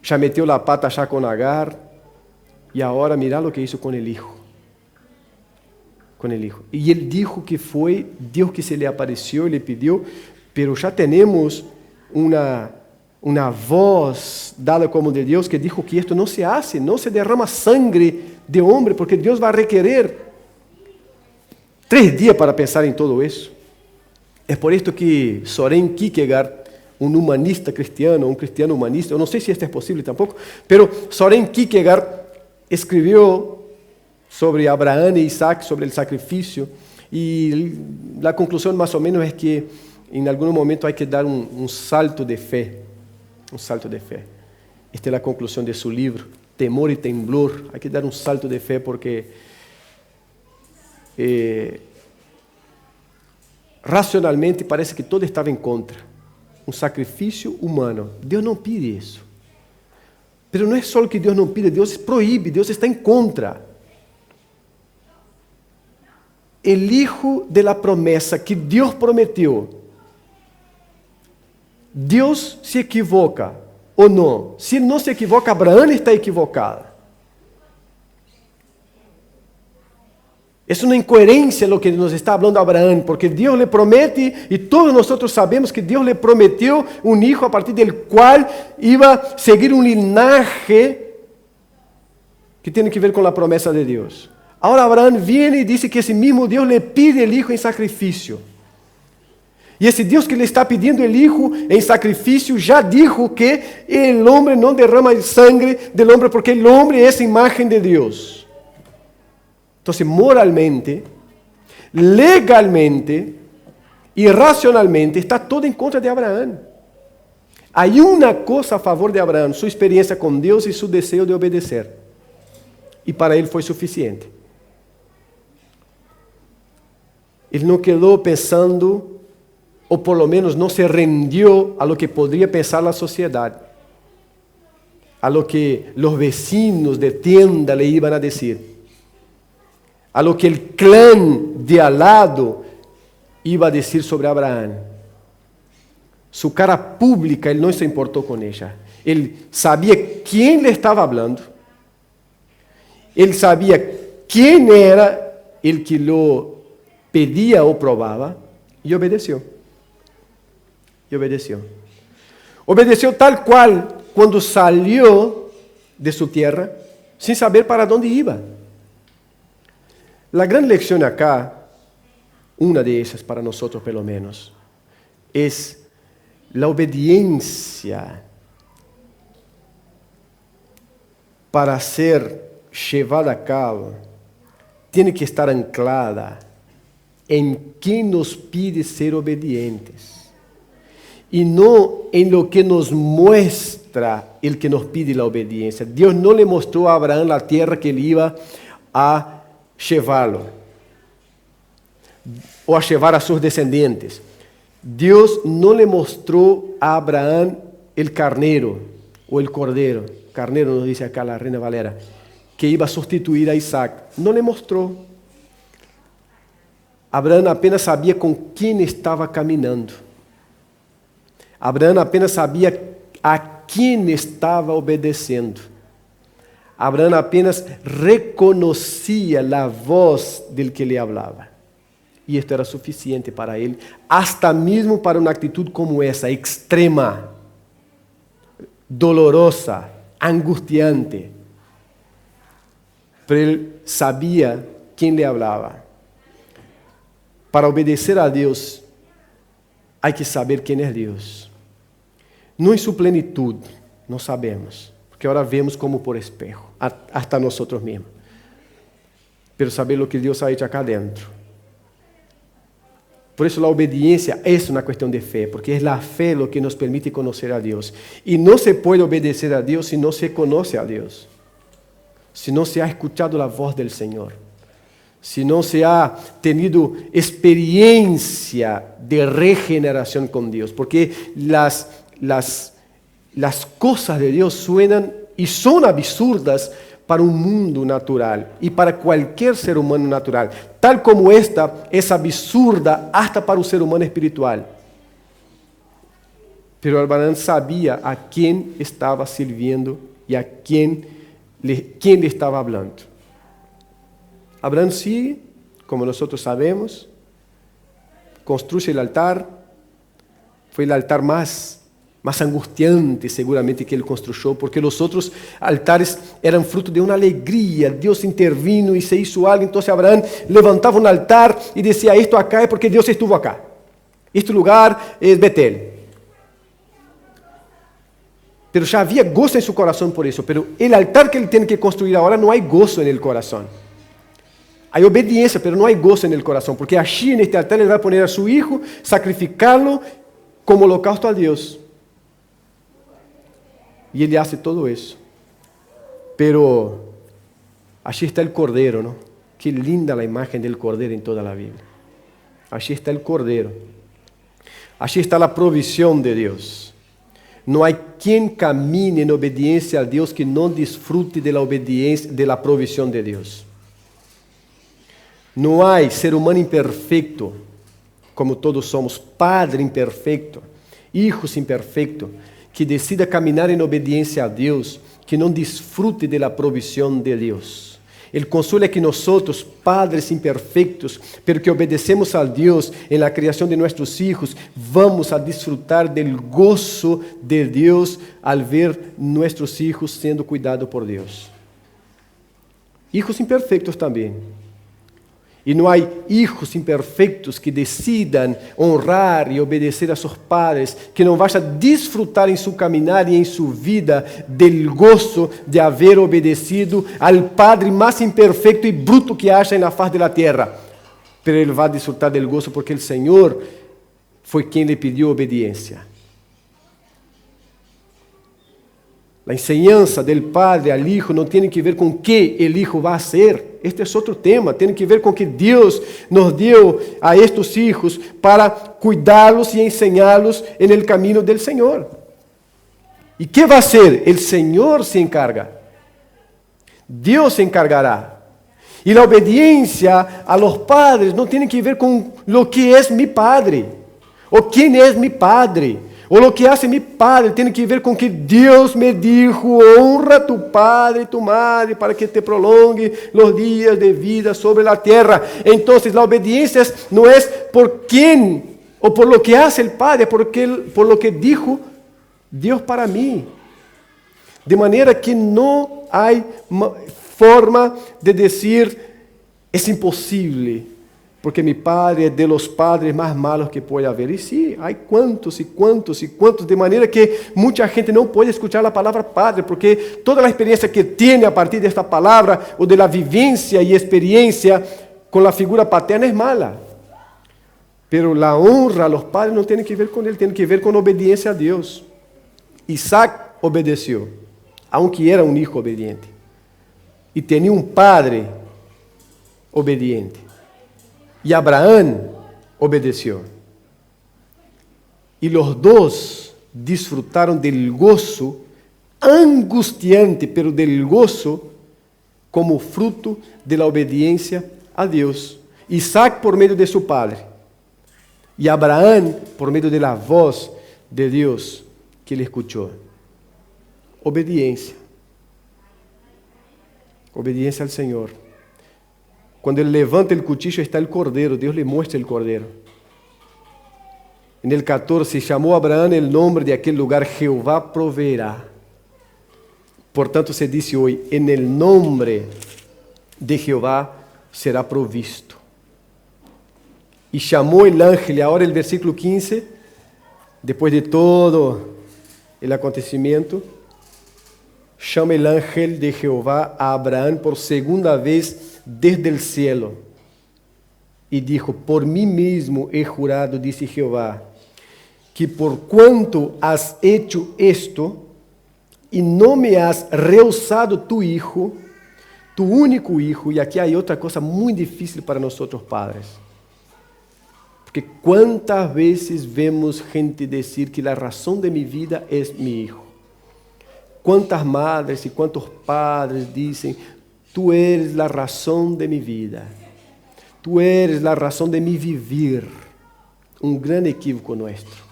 ya metió la pata ya con Agar, y ahora mira lo que hizo con el hijo. Con el hijo. Y él dijo que fue Dios que se le apareció y le pidió, pero ya tenemos una voz dada como de Dios que dijo que esto no se hace, no se derrama sangre de hombre, porque Dios va a requerer 3 días para pensar en todo eso. Es por esto que Soren Kierkegaard, un humanista cristiano, un cristiano humanista, yo no sé si esto es posible tampoco, pero Soren Kierkegaard escribió sobre Abraham e Isaac, sobre el sacrificio, y la conclusión más o menos es que en algún momento hay que dar un salto de fe, un salto de fe. Esta es la conclusión de su libro, Temor y Temblor. Hay que dar un salto de fe porque racionalmente parece que todo estaba en contra. Un sacrificio humano. Dios no pide eso. Pero no es solo que Dios no pide, Dios prohíbe, Dios está en contra. El hijo de la promesa que Dios prometió, Dios se equivoca ou não? Se ele não se equivoca, Abraão está equivocado. Es una incoherencia lo que nos está hablando Abraham, porque Dios le promete, y todos nosotros sabemos que Dios le prometió un hijo a partir del cual iba a seguir un linaje que tiene que ver con la promesa de Dios. Ahora Abraham viene y dice que ese mismo Dios le pide el hijo en sacrificio. Y ese Dios que le está pidiendo el hijo en sacrificio ya dijo que el hombre no derrama sangre del hombre porque el hombre es imagen de Dios. Entonces, moralmente, legalmente y racionalmente está todo en contra de Abraham. Hay una cosa a favor de Abraham, su experiencia con Dios y su deseo de obedecer. Y para él fue suficiente. Él no quedó pensando, o por lo menos no se rindió a lo que podría pensar la sociedad, a lo que los vecinos de tienda le iban a decir, a lo que el clan de al lado iba a decir sobre Abraham. Su cara pública, él no se importó con ella. Él sabía quién le estaba hablando. Él sabía quién era el que lo pedía o probaba y obedeció. Y obedeció. Obedeció tal cual cuando salió de su tierra sin saber para dónde iba. La gran lección acá, una de ellas para nosotros pelo menos, es la obediencia para ser llevada a cabo tiene que estar anclada en quien nos pide ser obedientes y no en lo que nos muestra el que nos pide la obediencia. Dios no le mostró a Abraham la tierra que él iba a llevarlo o a llevar a sus descendientes. Dios no le mostró a Abraham el carnero o el cordero. carnero, nos dice acá la Reina Valera, que iba a sustituir a Isaac. No le mostró. Abraham apenas sabia com quem estava caminhando. Abraham apenas sabia a quem estava obedecendo. Abraham apenas reconhecia a voz del que lhe falava. E isto era suficiente para ele, hasta mesmo para uma atitude como essa, extrema, dolorosa, angustiante. Pero ele sabia quem lhe falava. Para obedecer a Deus, há que saber quem é Deus. Não em sua plenitude, não sabemos, porque agora vemos como por espejo, hasta nós mesmos. Pero saber o que Deus ha hecho acá dentro. Por isso a obediência é uma questão de fé, porque é a fé o que nos permite conhecer a Deus. E não se pode obedecer a Deus se não se conhece a Deus, se não se ha escuchado a voz del Senhor, se não se ha tenido experiencia de regeneración con Dios, porque las cosas de Dios suenan y son absurdas para un mundo natural y para cualquier ser humano natural, tal como esta es absurda hasta para un ser humano espiritual. Pero Abraham sabía a quién estaba sirviendo y a quién le estaba hablando. Abraham sigue, como nosotros sabemos, construye el altar. Fue el altar más angustiante seguramente que ele construyó, porque los otros altares eran fruto de una alegría. Dios intervino y se hizo algo. Entonces Abraham levantaba un altar y decía, esto acá es porque Dios estuvo acá. Este lugar es Betel. Pero ya había gozo en su corazón por eso. Pero el altar que él tiene que construir ahora no hay gozo en el corazón. Hay obediencia, pero no hay gozo en el corazón, porque allí en este altar él va a poner a su hijo, sacrificarlo como holocausto a Dios. Y él hace todo eso. Pero allí está el Cordero, ¿no? Qué linda la imagen del Cordero en toda la Biblia. Allí está el Cordero. Allí está la provisión de Dios. No hay quien camine en obediencia a Dios que no disfrute de la obediencia, de la provisión de Dios. No hay ser humano imperfecto, como todos somos, padre imperfecto, hijos imperfectos, que decida caminar en obediencia a Dios, que no disfrute de la provisión de Dios. El consuelo es que nosotros, padres imperfectos, pero que obedecemos a Dios en la creación de nuestros hijos, vamos a disfrutar del gozo de Dios al ver nuestros hijos siendo cuidados por Dios. Hijos imperfectos también. E não há hijos imperfeitos que decidam honrar e obedecer a seus padres, que não vão desfrutar em seu caminhar e em sua vida del gozo de haver obedecido al padre mais imperfeito e bruto que haja na faz da terra. Pero ele vai desfrutar del gozo porque o Senhor foi quem lhe pediu obediência. A enseñanza del padre al hijo no tiene que ver con qué el hijo va a hacer. Este es otro tema. Tiene que ver con que Dios nos dio a estos hijos para cuidarlos y enseñarlos en el camino del Señor. ¿Y qué va a hacer? El Señor se encarga. Dios se encargará. Y la obediencia a los padres no tiene que ver con lo que es mi padre o quién es mi padre. O lo que hace mi padre tiene que ver con que Dios me dijo, honra a tu padre y tu madre para que te prolongue los días de vida sobre la tierra. Entonces la obediencia no es por quién o por lo que hace el padre, por lo que dijo Dios para mí. De manera que no hay forma de decir, es imposible. Porque mi padre es de los padres más malos que puede haber. Y sí, hay cuantos y cuantos y cuantos, de manera que mucha gente no puede escuchar la palabra padre, porque toda la experiencia que tiene a partir de esta palabra, o de la vivencia y experiencia con la figura paterna es mala. Pero la honra a los padres no tiene que ver con él, tiene que ver con obediencia a Dios. Isaac obedeció, aunque era un hijo obediente. Y tenía un padre obediente. Y Abraham obedeció. Y los dos disfrutaron del gozo angustiante, pero del gozo como fruto de la obediencia a Dios. Isaac por medio de su padre y Abraham por medio de la voz de Dios que le escuchó. Obediencia. Obediencia al Señor. Cuando Él levanta el cuchillo está el cordero, Dios le muestra el cordero. En el 14, llamó a Abraham el nombre de aquel lugar, Jehová proveerá. Por tanto se dice hoy, en el nombre de Jehová será provisto. Y llamó el ángel, y ahora el versículo 15, después de todo el acontecimiento, llama el ángel de Jehová a Abraham por segunda vez desde el cielo. Y dijo, por mí mismo he jurado, dice Jehová, que por cuanto has hecho esto, y no me has rehusado tu hijo, tu único hijo, y aquí hay otra cosa muy difícil para nosotros padres, porque cuántas veces vemos gente decir que la razón de mi vida es mi hijo. Cuántas madres y cuántos padres dicen, tú eres la razón de mi vida, tú eres la razón de mi vivir. Un gran equívoco nuestro.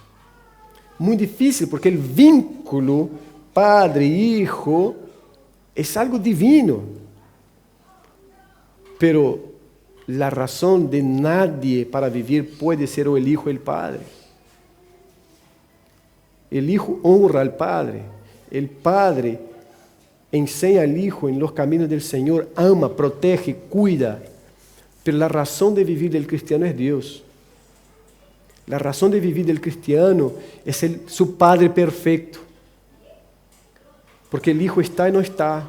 Muy difícil, porque el vínculo padre-hijo es algo divino. Pero la razón de nadie para vivir puede ser o el hijo o el padre. El hijo honra al padre. El padre enseña al hijo en los caminos del Señor, ama, protege, cuida. Pero la razón de vivir del cristiano es Dios. La razón de vivir del cristiano es su Padre perfecto. Porque el hijo está y no está.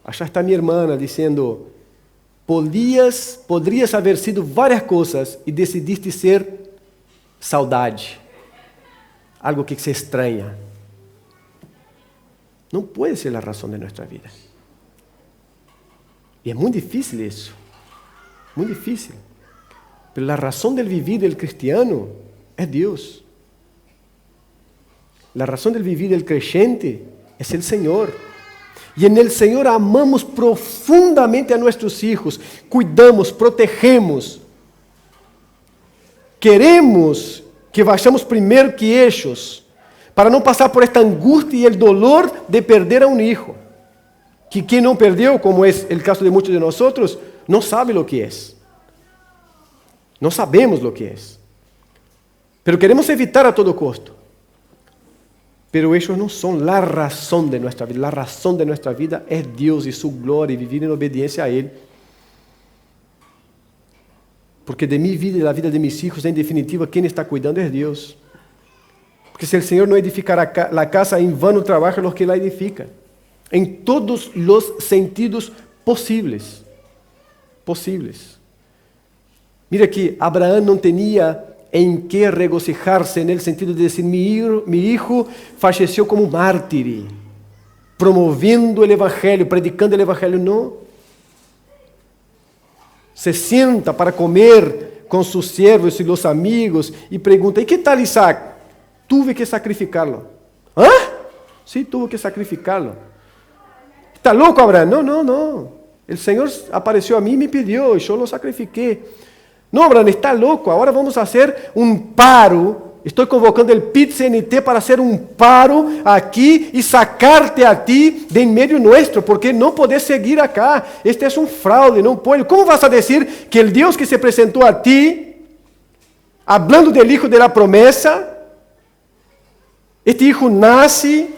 Allá está mi hermana diciendo, podrías haber sido varias cosas y decidiste ser saudade. Algo que se extraña. No puede ser la razón de nuestra vida. Y es muy difícil eso. Muy difícil. Pero la razón del vivir del cristiano es Dios. La razón del vivir del creyente es el Señor. Y en el Señor amamos profundamente a nuestros hijos, cuidamos, protegemos. Queremos que vayamos primero que ellos, para não passar por esta angústia e el dolor de perder a um hijo. Que quem não perdeu, como é o caso de muitos de nós, não sabe o que é. Não sabemos o que é. Pero queremos evitar a todo custo. Pero ellos no son la razón de nuestra vida. La razón de nuestra vida es Dios y su gloria y vivir en obediencia a Él. Porque de mi vida y de la vida de mis hijos, en definitiva, quien está cuidando es Dios. Porque si el Señor no edificara la casa, en vano trabajan los que la edifican. En todos los sentidos posibles. Mira que Abraham no tenía en qué regocijarse, en el sentido de decir, mi hijo falleció como mártir, promoviendo el Evangelio, predicando el Evangelio. No. Se sienta para comer con sus siervos y los amigos y pregunta, ¿y qué tal Isaac? Tuve que sacrificarlo. ¿Ah? Sí, tuve que sacrificarlo. ¿Está loco, Abraham? No. El Señor apareció a mí y me pidió y yo lo sacrifiqué. No, Abraham, está loco. Ahora vamos a hacer un paro. Estoy convocando el PIT-CNT para hacer un paro aquí y sacarte a ti de en medio nuestro, porque no podés seguir acá. Este es un fraude, no puede. ¿Cómo vas a decir que el Dios que se presentó a ti, hablando del hijo de la promesa, este hijo nace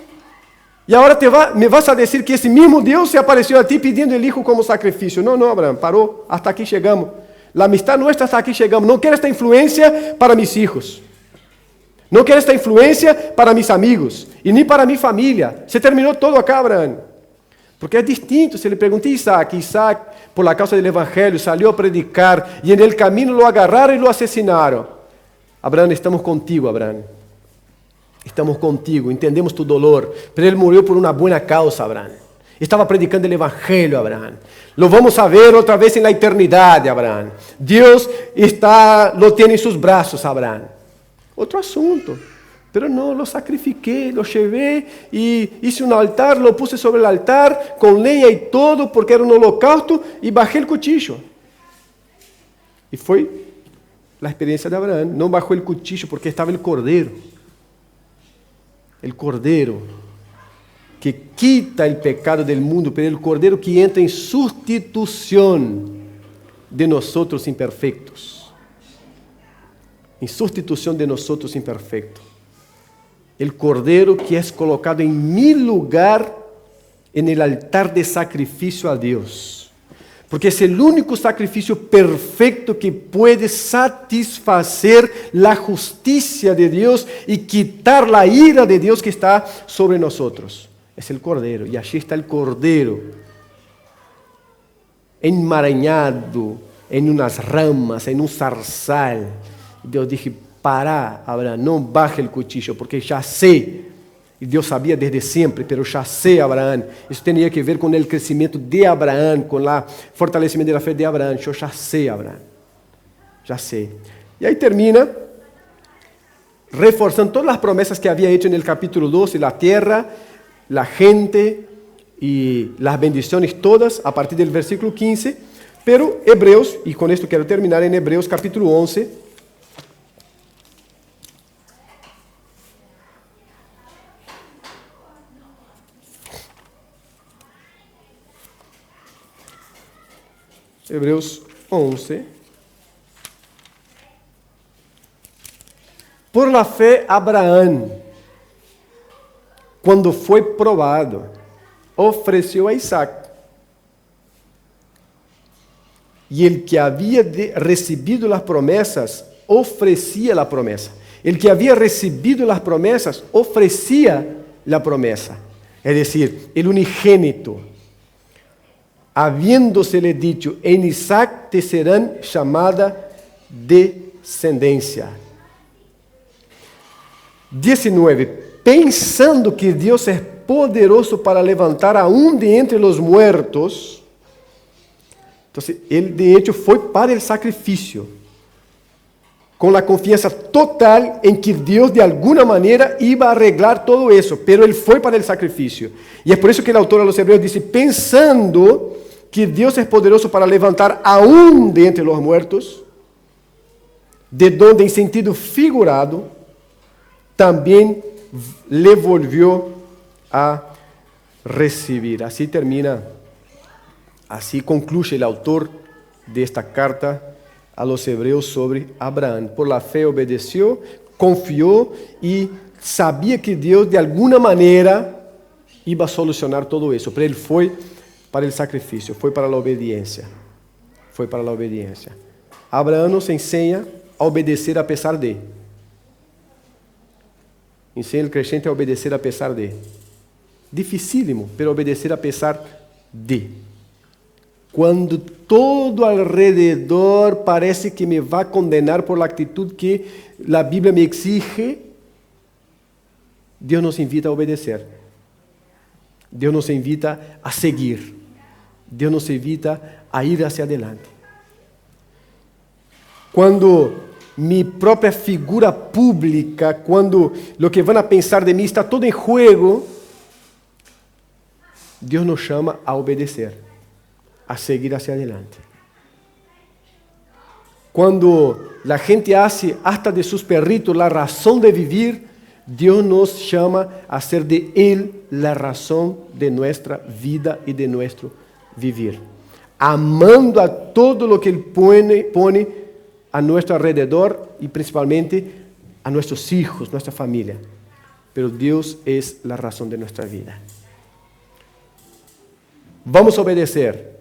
y ahora me vas a decir que ese mismo Dios se apareció a ti pidiendo el hijo como sacrificio? No, Abraham, paró. Hasta aquí llegamos. La amistad nuestra hasta aquí llegamos. No quiero esta influencia para mis hijos. No quiero esta influencia para mis amigos. Y ni para mi familia. Se terminó todo acá, Abraham. Porque es distinto. Se le pregunté a Isaac. Isaac, por la causa del Evangelio, salió a predicar. Y en el camino lo agarraron y lo asesinaron. Abraham, estamos contigo, Abraham. Estamos contigo. Entendemos tu dolor. Pero él murió por una buena causa, Abraham. Estaba predicando el Evangelio, Abraham. Lo vamos a ver otra vez en la eternidad, Abraham. Dios lo tiene en sus brazos, Abraham. Otro asunto. Pero no, lo sacrifiqué, lo llevé y hice un altar, lo puse sobre el altar con leña y todo porque era un holocausto y bajé el cuchillo. Y fue la experiencia de Abraham. No bajó el cuchillo porque estaba el cordero. El cordero que quita el pecado del mundo, pero el cordero que entra en sustitución de nosotros imperfectos. En sustitución de nosotros imperfectos. El cordero que es colocado en mi lugar en el altar de sacrificio a Dios. Porque es el único sacrificio perfecto que puede satisfacer la justicia de Dios y quitar la ira de Dios que está sobre nosotros. Es el cordero. Y allí está el cordero, enmarañado en unas ramas, en un zarzal. Dios dijo, para, Abraham, no baje el cuchillo, porque ya sé, y Dios sabía desde siempre, pero ya sé, Abraham, eso tenía que ver con el crecimiento de Abraham, con el fortalecimiento de la fe de Abraham. Yo ya sé, Abraham, ya sé. Y ahí termina, reforzando todas las promesas que había hecho en el capítulo 12, la tierra, la gente y las bendiciones todas, a partir del versículo 15, pero Hebreos, y con esto quiero terminar en Hebreos capítulo 11, Hebreos 11. Por la fe, Abraham, cuando fue probado, ofreció a Isaac. Y el que había recibido las promesas, ofrecía la promesa. El que había recibido las promesas, ofrecía la promesa. Es decir, el unigénito. Habiéndosele dicho, en Isaac te serán llamada descendencia. 19. Pensando que Dios es poderoso para levantar aún de entre los muertos, entonces él de hecho fue para el sacrificio, con la confianza total en que Dios de alguna manera iba a arreglar todo eso, pero él fue para el sacrificio. Y es por eso que el autor a los Hebreos dice, pensando que Dios es poderoso para levantar aún de entre los muertos, de donde en sentido figurado, también le volvió a recibir. Así termina, así concluye el autor de esta carta a los Hebreos sobre Abraham. Por la fe obedeció, confió y sabía que Dios de alguna manera iba a solucionar todo eso, pero él fue para el sacrificio, fue para la obediencia. Fue para la obediencia. Abraham nos enseña a obedecer a pesar de. Enseña al creyente a obedecer a pesar de. Dificílimo, pero obedecer a pesar de. Cuando todo alrededor parece que me va a condenar por la actitud que la Biblia me exige, Dios nos invita a obedecer. Dios nos invita a seguir. Dios nos invita a ir hacia adelante. Cuando mi propia figura pública, cuando lo que van a pensar de mí está todo en juego, Dios nos llama a obedecer, a seguir hacia adelante. Cuando la gente hace hasta de sus perritos la razón de vivir, Dios nos llama a hacer de Él la razón de nuestra vida y de nuestro vivir, amando a todo lo que Él pone a nuestro alrededor y principalmente a nuestros hijos, nuestra familia. Pero Dios es la razón de nuestra vida. Vamos a obedecer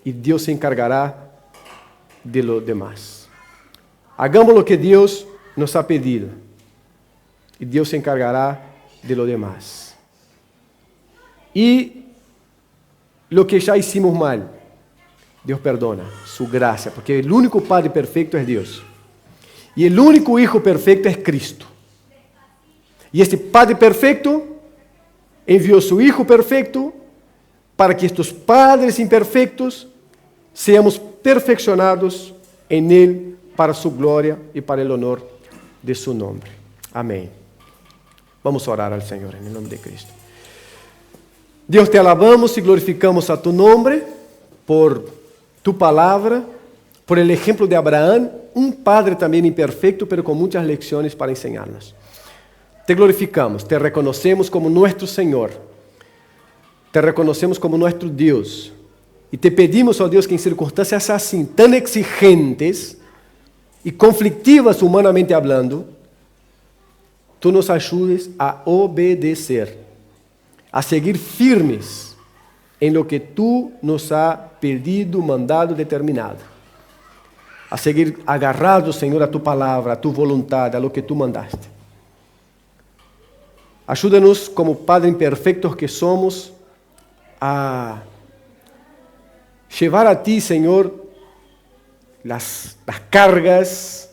y Dios se encargará de lo demás. Hagamos lo que Dios nos ha pedido y Dios se encargará de lo demás. Y lo que ya hicimos mal, Dios perdona, su gracia, porque el único Padre perfecto es Dios. Y el único Hijo perfecto es Cristo. Y este Padre perfecto envió su Hijo perfecto para que estos padres imperfectos seamos perfeccionados en Él para su gloria y para el honor de su nombre. Amén. Vamos a orar al Señor en el nombre de Cristo. Dios, te alabamos y glorificamos a tu nombre por tu palabra, por el ejemplo de Abraham, un padre también imperfecto, pero con muchas lecciones para enseñarnos. Te glorificamos, te reconocemos como nuestro Señor, te reconocemos como nuestro Dios y te pedimos, oh Dios, que en circunstancias así, tan exigentes y conflictivas humanamente hablando, tú nos ayudes a obedecer, a seguir firmes en lo que tú nos has pedido, mandado, determinado, a seguir agarrados, Señor, a tu palabra, a tu voluntad, a lo que tú mandaste. Ayúdanos como Padre imperfectos que somos a llevar a ti, Señor, las cargas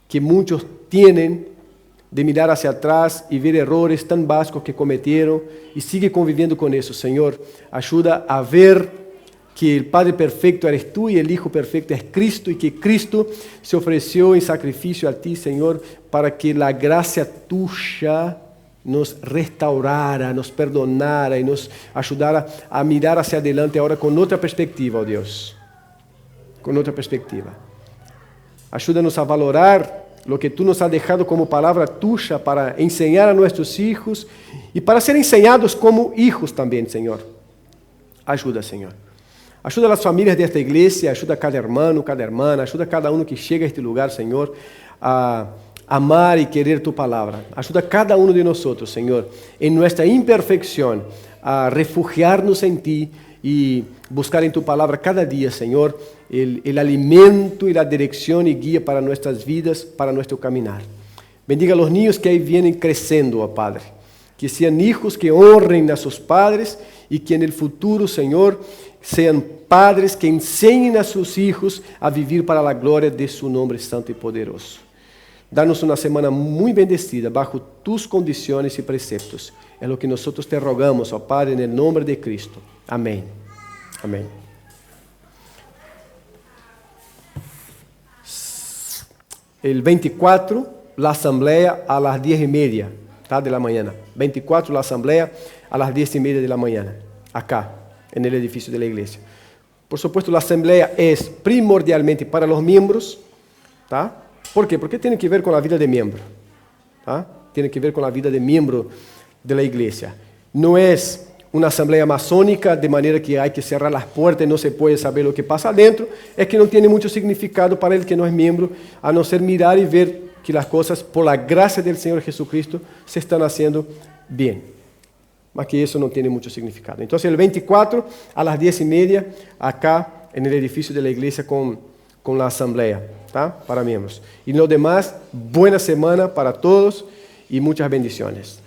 que muchos tienen de mirar hacia atrás y ver errores tan básicos que cometieron y sigue conviviendo con eso. Señor, ayuda a ver que el Padre perfecto eres tú y el Hijo perfecto es Cristo y que Cristo se ofreció en sacrificio a ti, Señor, para que la gracia tuya nos restaurara, nos perdonara y nos ayudara a mirar hacia adelante ahora con otra perspectiva, oh Dios, con otra perspectiva. Ayúdanos a valorar lo que tú nos has dejado como palabra tuya para enseñar a nuestros hijos y para ser enseñados como hijos también, Señor. Ayuda, Señor. Ayuda a las familias de esta iglesia, ayuda a cada hermano, cada hermana, ayuda a cada uno que llega a este lugar, Señor, a amar y querer tu palabra. Ayuda a cada uno de nosotros, Señor, en nuestra imperfección, a refugiarnos en ti y buscar en tu palabra cada día, Señor, el alimento y la dirección y guía para nuestras vidas, para nuestro caminar. Bendiga a los niños que ahí vienen creciendo, oh Padre. Que sean hijos que honren a sus padres y que en el futuro, Señor, sean padres que enseñen a sus hijos a vivir para la gloria de su nombre santo y poderoso. Danos una semana muy bendecida bajo tus condiciones y preceptos. Es lo que nosotros te rogamos, oh Padre, en el nombre de Cristo. Amén. Amén. El 24, la asamblea a las 10:30, ¿tá? De la mañana. 24, la asamblea a las 10:30 de la mañana, acá, en el edificio de la iglesia. Por supuesto, la asamblea es primordialmente para los miembros, ¿tá? ¿Por qué? Porque tiene que ver con la vida de miembro, ¿tá? Tiene que ver con la vida de miembro de la iglesia. No es una asamblea masónica, de manera que hay que cerrar las puertas y no se puede saber lo que pasa adentro. Es que no tiene mucho significado para el que no es miembro, a no ser mirar y ver que las cosas, por la gracia del Señor Jesucristo, se están haciendo bien. Más que eso no tiene mucho significado. Entonces, el 24 a las 10:30, acá en el edificio de la iglesia con la asamblea, ¿tá? Para miembros. Y lo demás, buena semana para todos y muchas bendiciones.